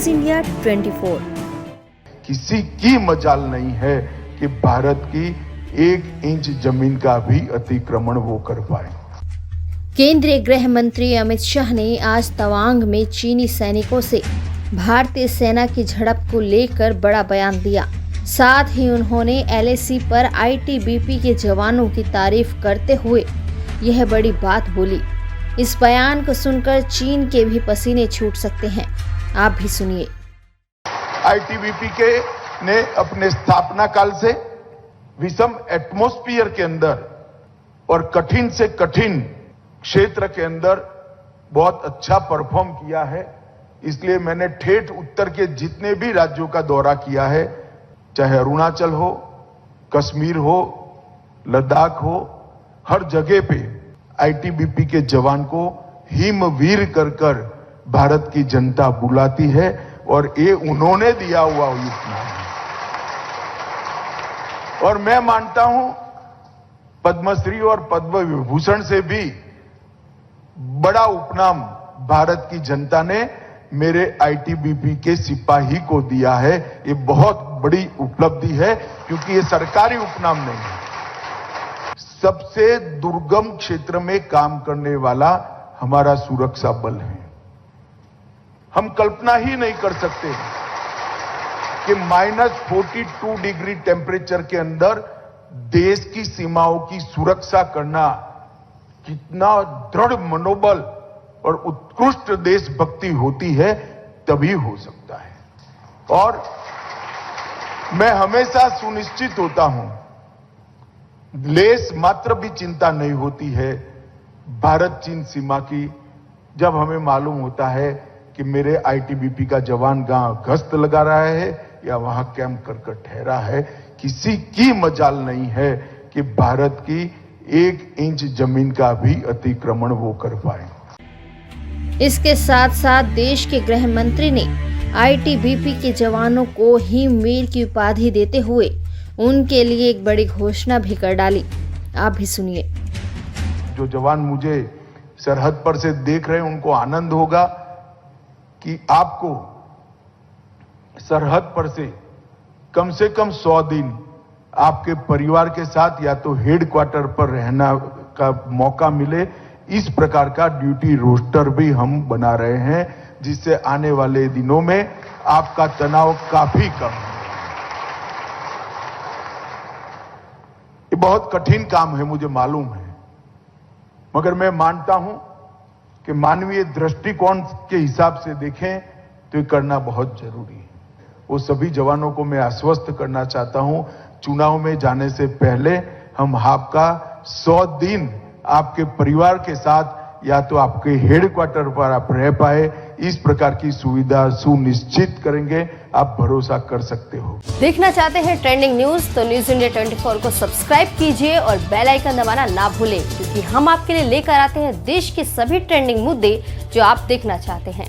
News India 24। किसी की मजाल नहीं है कि भारत की 1 इंच जमीन का भी अतिक्रमण वो कर पाए। केंद्रीय गृह मंत्री अमित शाह ने आज तवांग में चीनी सैनिकों से भारतीय सेना की झड़प को लेकर बड़ा बयान दिया। साथ ही उन्होंने LAC पर ITBP के जवानों की तारीफ करते हुए यह बड़ी बात बोली। इस बयान को सुनकर चीन के भी पसीने छूट सकते हैं। आप भी सुनिए। ITBP के ने अपने स्थापना काल से विषम एटमॉस्फेयर के अंदर और कठिन से कठिन क्षेत्र के अंदर बहुत अच्छा परफॉर्म किया है। इसलिए मैंने ठेठ उत्तर के जितने भी राज्यों का दौरा किया है, चाहे अरुणाचल हो, कश्मीर हो, लद्दाख हो, हर जगह पे ITBP के जवान को हिमवीर कर कर भारत की जनता बुलाती है और ये उन्होंने दिया हुआ उपनाम है। और मैं मानता हूं पद्मश्री और पद्म विभूषण से भी बड़ा उपनाम भारत की जनता ने मेरे ITBP के सिपाही को दिया है। ये बहुत बड़ी उपलब्धि है क्योंकि ये सरकारी उपनाम नहीं है। सबसे दुर्गम क्षेत्र में काम करने वाला हमारा सुरक्षा बल है। हम कल्पना ही नहीं कर सकते कि -42 डिग्री टेम्परेचर के अंदर देश की सीमाओं की सुरक्षा करना कितना दृढ़ मनोबल और उत्कृष्ट देशभक्ति होती है, तभी हो सकता है। और मैं हमेशा सुनिश्चित होता हूं, लेस मात्र भी चिंता नहीं होती है भारत चीन सीमा की, जब हमें मालूम होता है कि मेरे ITBP का जवान गांव गश्त लगा रहा है या वहां कैंप कर ठहरा है। किसी की मजाल नहीं है कि भारत की 1 इंच जमीन का भी अतिक्रमण वो कर पाए। इसके साथ साथ देश के गृह मंत्री ने ITBP के जवानों को हिमवीर की उपाधि देते हुए उनके लिए एक बड़ी घोषणा भी कर डाली। आप भी सुनिए। जो जवान मुझे सरहद पर से देख रहे हैं, उनको आनंद होगा कि आपको सरहद पर से कम 100 दिन आपके परिवार के साथ या तो हेडक्वार्टर पर रहना का मौका मिले। इस प्रकार का ड्यूटी रोस्टर भी हम बना रहे हैं, जिससे आने वाले दिनों में आपका तनाव काफी कम है। ये बहुत कठिन काम है, मुझे मालूम है, मगर मैं मानता हूं कि मानवीय दृष्टिकोण के हिसाब से देखें तो ये करना बहुत जरूरी है। वो सभी जवानों को मैं आश्वस्त करना चाहता हूं, चुनाव में जाने से पहले हम आपका 100 दिन आपके परिवार के साथ या तो आपके हेडक्वार्टर पर आप रह पाए, इस प्रकार की सुविधा सुनिश्चित करेंगे। आप भरोसा कर सकते हो। देखना चाहते हैं ट्रेंडिंग न्यूज तो न्यूज इंडिया 24 को सब्सक्राइब कीजिए और बेल आइकन दबाना ना भूलें, क्योंकि हम आपके लिए लेकर आते हैं देश के सभी ट्रेंडिंग मुद्दे जो आप देखना चाहते हैं।